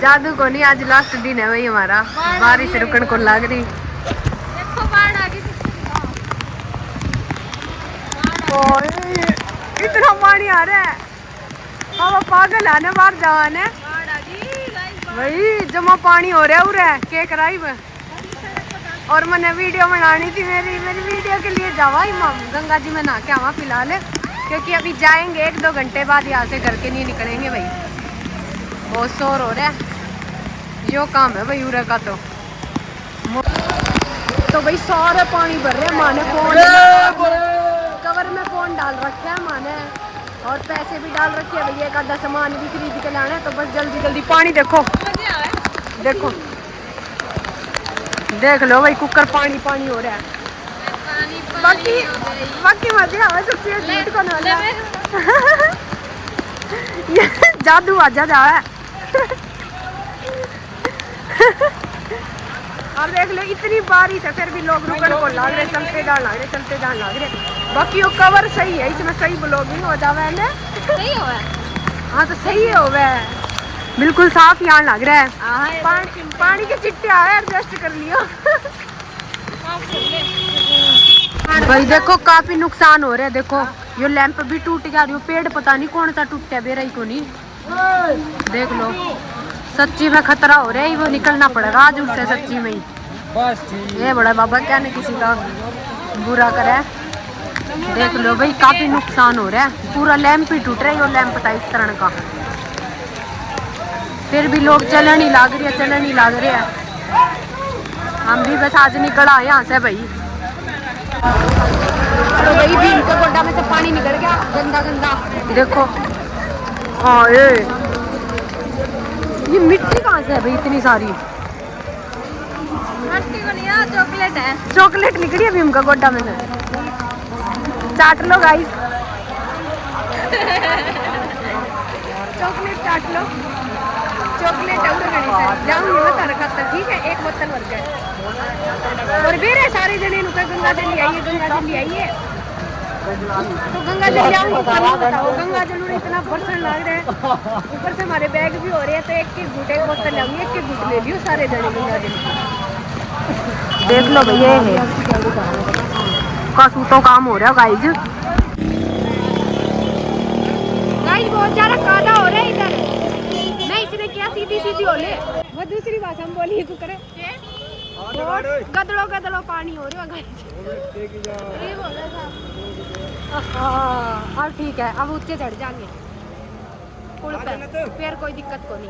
जादू को नहीं, आज लास्ट दिन है भाई हमारा, बारिश रुकन को लग रही। देखो बाढ़ आ गई, इतना पानी आ रहा है, हम पागल आने बाहर जाने भाई, जमा पानी हो रहा है के कराई में। और मैंने वीडियो बनानी थी, मेरी वीडियो के लिए जावा ही गंगा जी में नहा के आवा फिलहाल, क्योंकि अभी जाएंगे 1-2 घंटे बाद, यहाँ से घर के नहीं निकलेंगे भाई, बहुत शोर हो रहा है। यो काम है भाई उरे का। तो भाई सारे पानी भर रहे हैं, माने फोन कवर में फोन डाल रखे है माने, और पैसे भी डाल रखे हैं भैया, एक आधा सामान भी खरीद के लाना है। तो बस जल्दी जल्दी पानी देखो देखो, देख लो भाई कुकर पानी पानी हो रहा है। बाकी मजा आवे सबसे झूठ को ना जादू आजा जा है। अब देख लो इतनी बारिश है फिर भी लोग रुकन को लाग रहे, चलते जान लाग रहे। बाकी वो कवर सही है, इसमें सही ब्लॉगिंग हो जावे है, सही हो हाँ तो सही हो गया, बिल्कुल साफ यहाँ लग रहा है। पानी के चिट्टे आए, एडजस्ट कर लियो। भाई देखो काफी नुकसान हो रहा है, देखो ये लैंप भी टूट गया, ये पेड़ पता नहीं कौन सा टूटा बेरा को नहीं, देख लो सच्ची में खतरा हो रहा है, वो निकलना पड़ेगा आज उससे सच्ची में ही। ये बड़ा बाबा क्या नहीं किसी का बुरा करे, देख लो भाई काफी नुकसान हो रहा है, पूरा लैंप ही टूट रहा है, ये लैंप था इस तरह का, फिर भी लोग चलन ही लाग रहे हैं। हम भी बस आज निकल आए यहाँ से भाई। तो भाई भीम के गोड्डा में से पानी निकल गया गंदा गंदा, देखो हाँ ये मिट्टी कहाँ से है भाई इतनी सारी, मस्ती को नहीं है, चॉकलेट है, चॉकलेट निकली है भीम का गोड्डा में से, चाट लो गाइस। चॉकलेट चाट लो, चॉकलेट जाऊंगी मैं तारा खाता, ठीक है 1 बोतल भर गए। और बेरे सारे जने गंगा जल आइए, तो गंगा जल जाऊंगी, बताओ गंगा जल में इतना बरसन लग रहा है, ऊपर से हमारे बैग भी हो रहे हैं, तो एक बोतल लाऊंगी, एक घूट ले लियो सारे जने गंगा जल। देख लो भैया है का सूतों काम हो रहा है गाइज, बहुत ज्यादा काला हो रहा है इधर, नहीं इसने क्या सीधी हो ले, वो दूसरी भाषा में बोली तू करे, गदड़ो पानी हो रहा है। हाँ ठीक है, अब ऊंचे चढ़ जाएंगे पुल पे, फिर कोई दिक्कत को नहीं।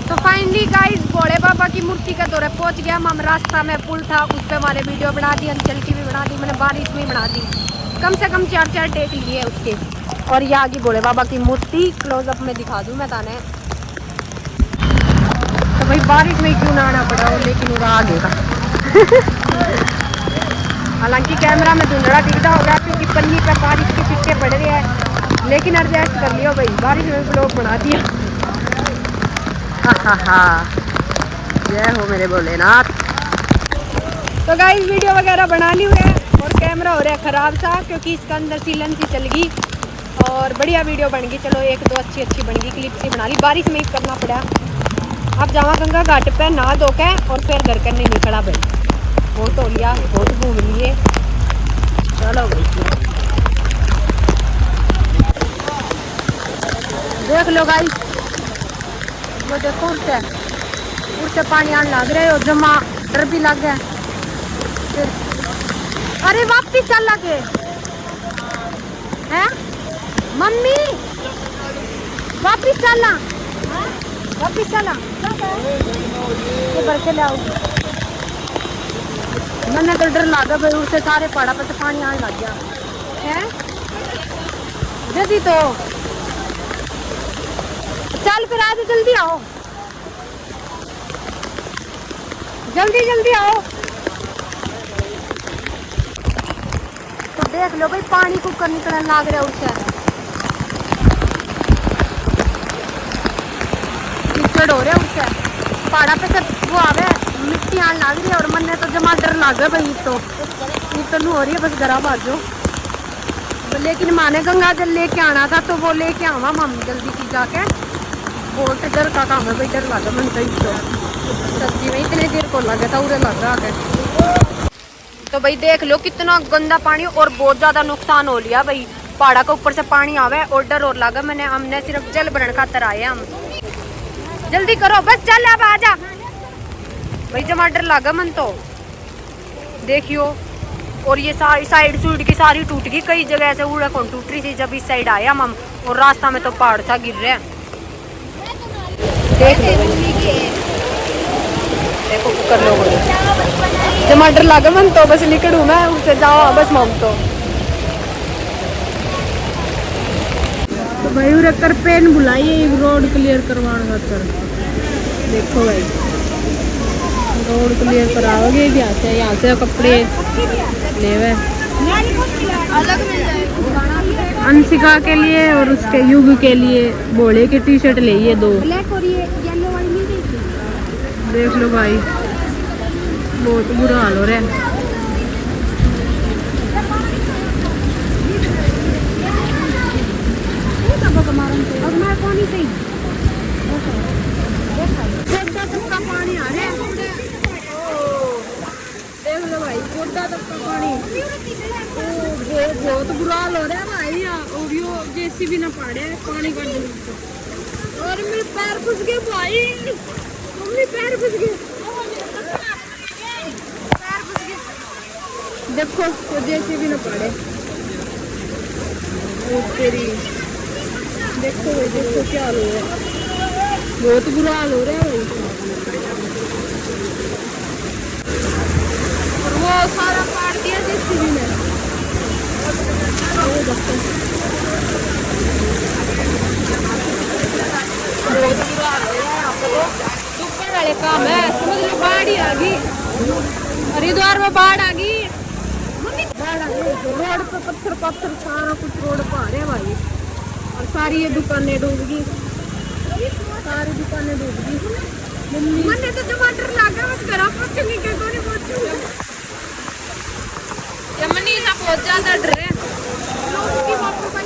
तो फाइनली गाइस भोले बाबा की मूर्ति के दौरे पहुंच गया हम, रास्ता में पुल था उस पे हमारे वीडियो बना दी, अंचल की भी बना दी, मैंने बारिश में बना दी, कम से कम 4 टेक लिए उसके। और ये आगे भोले बाबा की मूर्ति क्लोजअप में दिखा दूं मैं ताने, तो भाई बारिश में क्यों ना आना पड़ा हो, लेकिन वो आगे का हालांकि कैमरा में धुंधला दिखता होगा क्योंकि पन्नी पे बारिश के छिट्टे पड़ रहे हैं, लेकिन एडजस्ट कर लियो भाई, बारिश में ब्लॉग बना दिया। जय हो मेरे भोलेनाथ। तो गाइस वीडियो वगैरह बना ली हुई है, और कैमरा हो रहा है ख़राब सा क्योंकि इसका अंदर सीलन सी चल गई, और बढ़िया वीडियो बन गई, चलो 1-2 अच्छी बन गई, क्लिप सी बना ली, बारिश में ही करना पड़ा। अब जावा गंगा घाट पे नहा धो के और फिर घर करने निकला भाई, बहुत हो लिया, बहुत घूम लिए, चलो भाई देख लो गाइस, वो देखो उड़से पानी आने लग रहा है, और जमा डर भी लग गया, अरे वापिस चल लगे हैं मम्मी, वापिस चलना, ये भर के ले आओगी, मैंने तो डर लगा भाई, उससे सारे पहाड़ा पर से पानी आने लग गया है, जल्दी तो चल फिर आज जल्दी आओ, जल्दी आओ। तो देख लो भाई पानी कुकर निकलने लग रहा है उससे, कीचड़ हो रहा है उससे, पहाड़ा पे से वो आवे मिट्टी आने लग रही है, और मन ने तो जमा डर लग गया भाई, तो नू हो रही है बस गरा बाजो, लेकिन माने गंगा जल लेके आना था तो वो लेके आवा मम्मी जल्दी की जाके। बहुत डर का काम है भाई, डर लगा मन तो सब्जी में इतने देर को लगा था उरे लग रहा है। तो भाई देख लो कितना गंदा पानी और बहुत ज्यादा नुकसान हो लिया भाई। पहाड़ा के ऊपर से पानी आवे और डर और लगा मैंने, हमने सिर्फ जल भरण खातर आए हम। जल्दी करो बस चल अब आजा भाई, जमा डर लगा मन तो देखियो। और ये सारी साइड सूट की सारी टूट गई, कई जगह से उड़ा कौन टूट रही थी जब इस साइड आया हम। और रास्ता में तो पहाड़ सा गिर रहे हैं, देख लो देखो कर लो टमाटर लागे मन तो बस निकलू मैं उसे जाओ बस मम तो भाई उरे कर पेन बुलाइए रोड क्लियर करवाने खातर। देखो भाई रोड क्लियर कराओगे यहाँ से कपड़े लेवे अलग मिल जाएगा। अंशिका के लिए और उसके युग के लिए बोले की टी शर्ट लिए 2 ब्लैक और ये येलो वाली नहीं देखी। देख लो भाई बहुत बुरा हाल हो रहा है। अब मैं कौन ही सही पानी आ रहा है, देख लो भाई गोड्डा तक का पानी। बहुत बुरा हाल हो रहा है भाई। और यो जेसीबी ना पाड़े पानी का और मेरे पैर फंस गए भाई, मम्मी पैर फंस गए। देखो तो जेसीबी ना पाड़े तेरी। देखो भाई देखो क्या हाल हो रहा है, बहुत बुरा हाल हो रहा है भाई। और वो सारा काट दिया जेसीबी ने। ऊपर वाले काम है, समझ लो बाढ़ ही आ गई, हरिद्वार में बाढ़ आ गई। रोड पे पत्थर पत्थर सारा कुछ रोड पर आ रहे भाई। और सारी ये दुकानें डूब गई, सारी दुकानें डूब गई। मैंने तो टमाटर लागा बस घर पहुंचूंगी क्या कोई नहीं पहुंचूंगा। यमनी सा बहुत ज्यादा डर है लोगों की बातों का।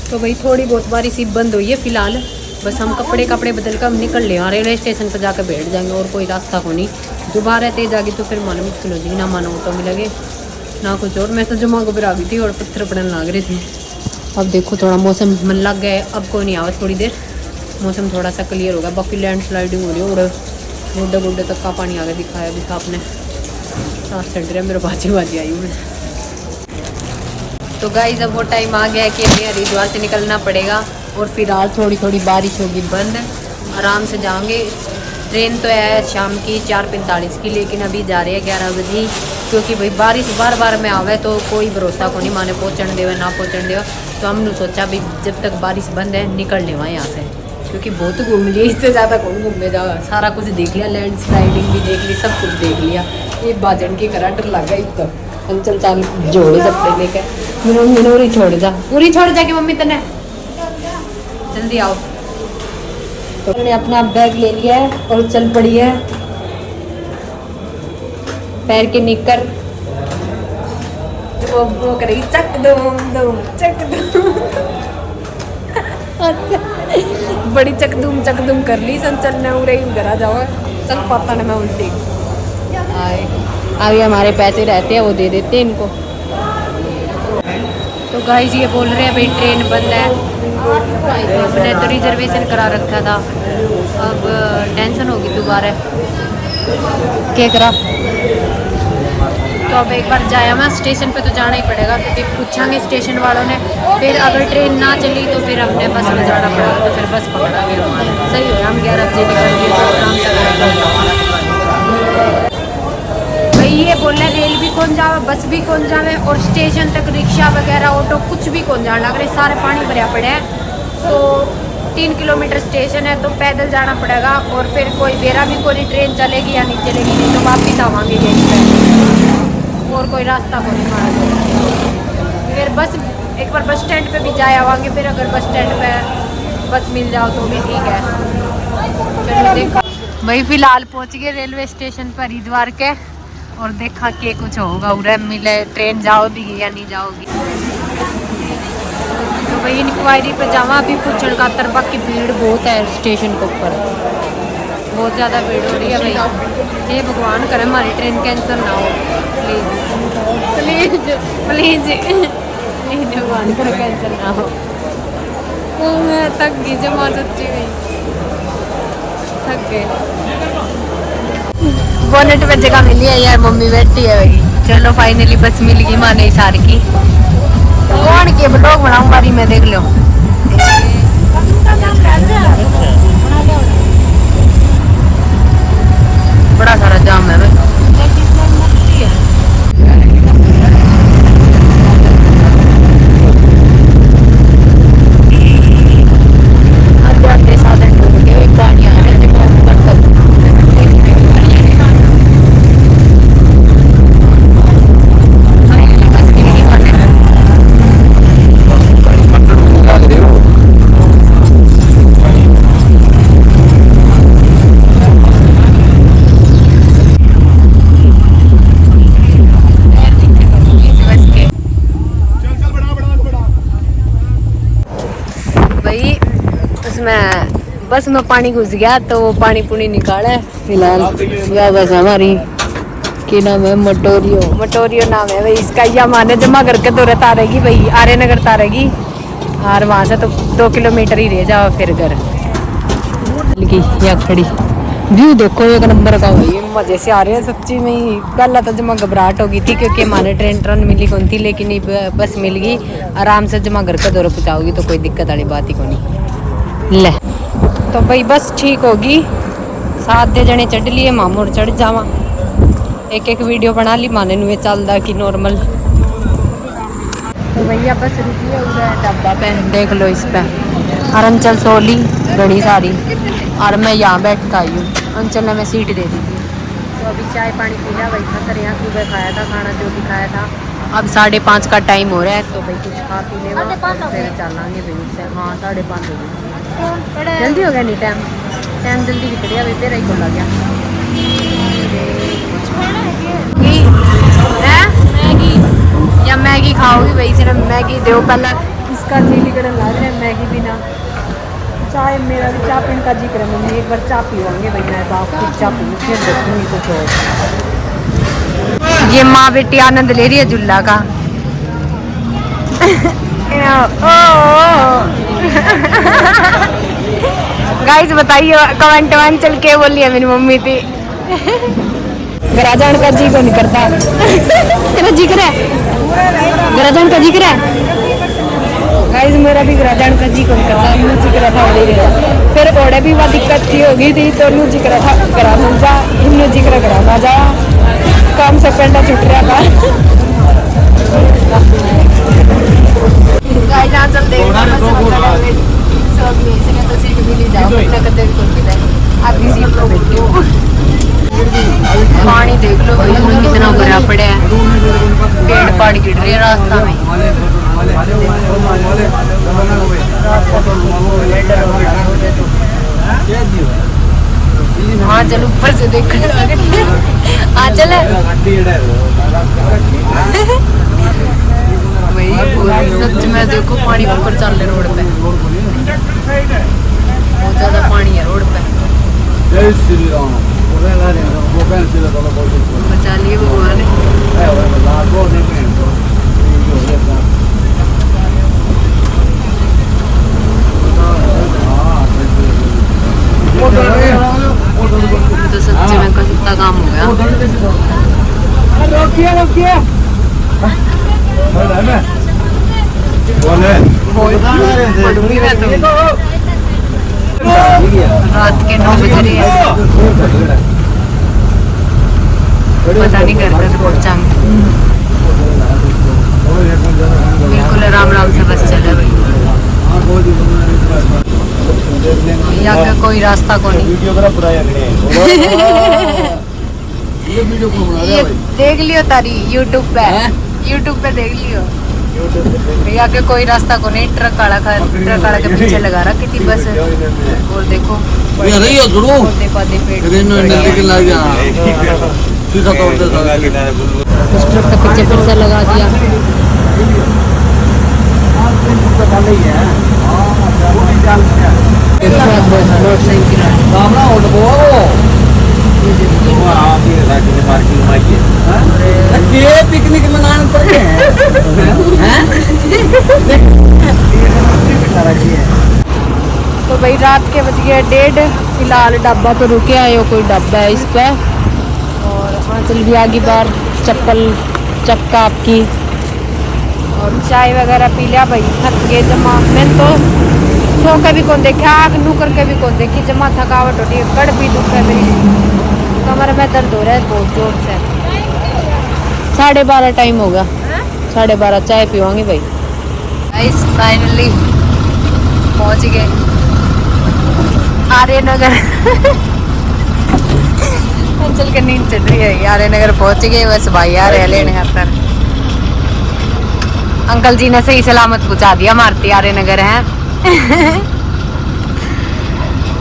तो भाई थोड़ी बहुत बारिश ही बंद हुई है फिलहाल। बस हम कपड़े बदल कर हम निकल ले आ रेलवे स्टेशन पर जाकर बैठ जाएंगे और कोई रास्ता को नहीं। दोबारा तेज आ गई तो फिर मानो मुश्किल हो जाएगी, ना मानो ऑटो मिलेगी ना कुछ और। मैं तो जमा को आ गई थी और पत्थर पड़ने लग रही थी। अब देखो थोड़ा मौसम मन लग गया है, अब कोई नहीं आवा, थोड़ी देर मौसम थोड़ा सा क्लियर होगा। बाकी लैंड स्लाइडिंग हो रही है और गुड्डे गुड्डे तक का पानी आ गया, दिखाया भी था आपने। सांस चढ़ रहा है मेरे बाजी आई हूँ मैं। तो गाइस अब वो टाइम आ गया है कि हमें हरिद्वार से निकलना पड़ेगा। और फिलहाल थोड़ी थोड़ी बारिश होगी बंद, आराम से जाएंगे। ट्रेन तो है शाम की 4:45 की, लेकिन अभी जा रहे हैं 11 बजे। क्योंकि भाई बारिश बार बार में आवे तो कोई भरोसा को नहीं, माने पहुँचने देवे ना पहुँचने देवे। तो हमने सोचा भाई जब तक बारिश बंद है निकल लेवा यहाँ से, क्योंकि बहुत घूम लिया, इससे ज़्यादा कौन घूमने जाओ। सारा कुछ देख लिया, लैंड स्लाइडिंग भी देख ली, सब कुछ देख लिया। ये बाजन की करा डर लग गया तो हम चल चाल जोड़े कपड़े लेकर मिनोरी छोड़ जा, पूरी छोड़ जा कि मम्मी तने जल्दी आओ। तो हमने अपना बैग ले लिया है और चल पड़ी है। पैर के निकर वो करेगी चक दूम दूम चक दूम बड़ी चक दूम कर ली संचल ने उरे घर आ जाओ। चल पता नहीं मैं उल्टी आगे हमारे पैसे रहते हैं वो दे देते हैं इनको। तो गाइस ये बोल रहे हैं भाई ट्रेन बंद है। हमने तो रिजर्वेशन करा रखा था, अब टेंशन होगी दोबारा क्या करा। तो अब एक बार जाया मैं स्टेशन पे तो जाना ही पड़ेगा, क्योंकि पूछांगे स्टेशन वालों ने। फिर अगर ट्रेन ना चली तो फिर हमने बस में जाना पड़ेगा, तो फिर बस पकड़ांगे। सही हो हम 11 बजे निकल गए तो आराम से। भाई ये बोल रहे रेल भी कौन जावे, बस भी कौन जावे, और स्टेशन तक रिक्शा वगैरह ऑटो कुछ भी कौन जाने लग रहे, सारे पानी भरिया पड़े हैं। तो 3 किलोमीटर स्टेशन है तो पैदल जाना पड़ेगा। और फिर कोई बेरा भी कोई ट्रेन चलेगी या नहीं चलेगी, नहीं तो वापस आवांगे यहीं पे, और कोई रास्ता को नहीं मारा। फिर बस एक बार बस स्टैंड पे भी जाए आवांगे, फिर अगर बस स्टैंड पे बस मिल जाओ तो भी ठीक है। चलो देखो भाई, फिलहाल पहुंच गए रेलवे स्टेशन पर हरिद्वार के, और देखा के कुछ होगा उरे मिले ट्रेन जाओगी या नहीं जाओगी। तो भाई इंक्वायरी पे जावा, अभी पूछण का तरफा की भीड़ बहुत है स्टेशन के ऊपर, बहुत ज़्यादा भीड़ हो रही है भाई। हे भगवान करे हमारी ट्रेन कैंसिल ना हो, प्लीज़ प्लीज़ प्लीज़ प्लीज़ भगवान करे कैंसिल ना हो। मैं थक गई जमा, सच्ची गई थक गए। बोनेट पे जगह मिली है यार, मम्मी बैठी है भाई। चलो फाइनली बस मिल गई माने हिसार की। कौन के ब्लॉग बनाऊं बारी में, देख लो। बड़ा सारा जाम है भाई। बस में पानी घुस गया तो वो पानी पुनी निकाला। फिलहाल यह बस हमारी की नाम है मटोरियो नाम है भाई इसका। यह माने जमा करके तो रहता रहेगी भाई, आर्य नगर तारेगी, और वहाँ से तो 2 किलोमीटर ही रह जाओ फिर घर। खड़ी व्यू देखो एक नंबर का भाई, मजे से आ रहे हैं सच्ची में ही। पहला तो जमा घबराहट हो गई थी क्योंकि हमारे ट्रेन मिली कौन थी, लेकिन बस मिल गई, आराम से जमा घर का दौरा पहुँचाओगी तो कोई दिक्कत वाली बात ही को नहीं। ले तो भाई बस ठीक होगी, 7 जने चढ़ लिए, मामूर चढ़ जावा। एक वीडियो बना ली माने नुए चलदा की नॉर्मल। तो भैया बस रुकी है उधर डब्बा पे, देख लो इस पे अरंचल सोली बड़ी सारी, और मैं यहाँ बैठ कर आई हूँ। अंचल ने मैं सीट दे दी थी। तो अभी चाय पानी पी लिया भाई, खतर यहाँ सुबह खाया था खाना जो भी खाया था। अब 5:30 का टाइम हो रहा है, तो भाई कुछ खा पी लेगा फिर चलेंगे भाई उससे। हाँ 5:30 हो गई, जल्दी हो गया नहीं टाइम जल्दी की बढ़िया भाई, तेरा ही को लग गया। मैगी या मैगी खाओगी भाई, सिर्फ मैगी दो पहला। इसका जी निकल ला रहे हैं मैगी बिना चाय, मेरा भी चाय पीने का जिक्र है। मम्मी एक बार चाय पीवाएंगे भाई, मैं बाप की चाय पी फिर देखूंगी कुछ और। ये माँ बेटी आनंद ले रही है झूला का। गाइस बताइए कमेंट में चल के बोली है मेरी मम्मी थी। गराजान का जी को नहीं करता। तेरा जिक्र है गराजान का जिक्र है गाइस, मेरा भी गराजान का जी को नहीं करता। इन्हों जिक्र था फिर घोड़े भी वह दिक्कत सी होगी थी, तो इन्हों जिक्र था करा जा, इन्हों जिक्र कराना जा, काम से पेंडा छुट रहा था। गाइस यहाँ चल देख तो सीट मिली जाओ, आधी सीट पर बैठी हूँ। पानी देख लो भाई कितना भरा पड़ा है, पेड़ पाड़ गिर रहे रास्ता में। हाँ चल ऊपर से देख, हाँ चल भाई सच में देखो पानी ऊपर चल रहे रोड पे, बहुत ज्यादा पानी है रोड पे। जय श्री राम, बचा लिए भगवान। तो सच्ची में कितना काम हो गया। रात के 9 बज रहे हैं, पता नहीं घर तक पहुँचाएंगे। बिल्कुल आराम से बस चले भाई, यहाँ का कोई रास्ता को नहीं। ये देख लियो तारी यूट्यूब पे देख लियो। भैया के कोई रास्ता को नहीं, ट्रक वाला के पीछे लगा रखी थी बस। और देखो पौधे पौधे पेड़ ट्रक के पीछे फिर से लगा दिया। पिकनिक मनाने पड़े तो भाई रात के बज गए 1:30। फिलहाल ढाबा तो रुके आए हो, कोई ढाबा है इस पे। और आंचल भी आगे बार चप्पल चक्का आपकी, और चाय वगैरह पी लिया भाई। थक गए जमा, मैंने तो सो के भी कौन देखा, आग नू करके भी कौन देखी, जमा थकावट होती है, कड़ भी दुख है, मेरी कमर में दर्द हो रहा है बहुत जोर से। 12:30 टाइम होगा, 12:30 चाय पीवांगे भाई। गाइस फाइनली पहुंच गए आर्यनगर। चल के नींद चढ़ रही है, आर्यनगर पहुंच गए बस भाई। आ रहे लेने खातर अंकल जी ने सही सलामत पहुंचा दिया, मारती आर्यनगर है।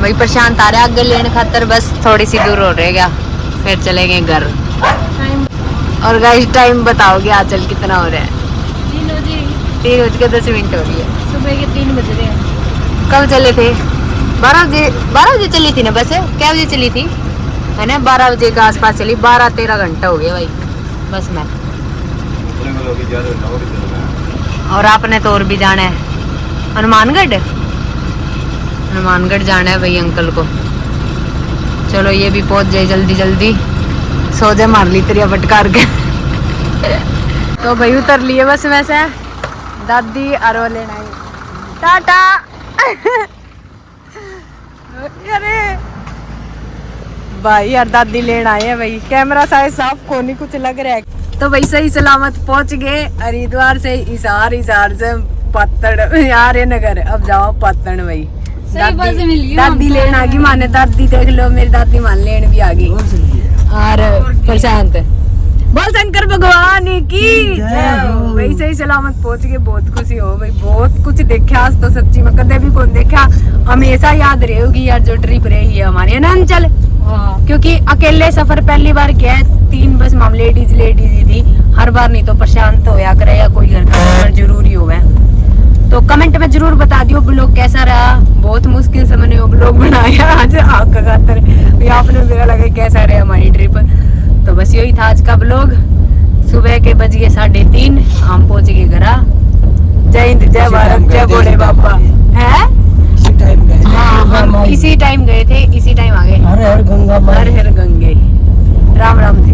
भाई प्रशांत आ रहा है आगे लेने खातर, बस थोड़ी सी दूर हो रहेगा फिर चलेंगे घर। और गाइस टाइम बताओगे आंचल कितना हो रहा है? 3:10 हो रही है। सुबह के 3 बज रहे हैं। कब चले थे? 12 बजे चली थी ना बस। क्या बजे चली थी है ना? 12 बजे के आसपास चली। 12-13 घंटा हो गया भाई बस में। और आपने तो और भी जाना है हनुमानगढ़। हनुमानगढ़ जाना है भाई अंकल को। चलो ये भी पहुंच जाए जल्दी जल्दी। सो जा मार ली तेरी फटकार के। तो भाई उतर लिए बस में से। दादी आरो लेना है। टाटा। अरे भाई यार दादी लेना आए है भाई। कैमरा शायद साफ को नहीं कुछ लग रहा है। तो भाई सही सलामत पहुंच गए हरिद्वार से हिसार, हिसार से पातड़, आर्यनगर। अब जाओ पातड़ भाई। दादी लेन आ गई माने। दादी देख लो मेरी दादी मान लेन भी आ गई। और प्रशांत बोल शंकर भगवान की भाई। सही सलामत पहुंच गए, बहुत खुशी हो भाई। बहुत कुछ देखा आज तो सच्ची में, कदे भी कौन देखा। हमेशा याद रहेगी यार जो ट्रिप रही है हमारी, है ना अंचल? क्योंकि अकेले सफर पहली बार किया है। 3 बस हम लेडीज ही थी हर बार, नहीं तो प्रशांत होया करे या कोई घर का सफर जरूरी हुआ। तो कमेंट में जरूर बता दियो ब्लॉग कैसा रहा। बहुत मुश्किल से मैंने वो ब्लॉग बनाया आज आपका खातर। आपने मेरा लगा कैसा रहा हमारी ट्रिप। तो बस यही था आज का ब्लॉग। सुबह के बज गए 3:30, हम पहुंच गए घर। जय हिंद, जय भारत, जय भोले बाबा। है हाँ, हम इसी टाइम गए थे, इसी टाइम आ गए। हर हर गंगा, हर हर गंगे। राम राम जी।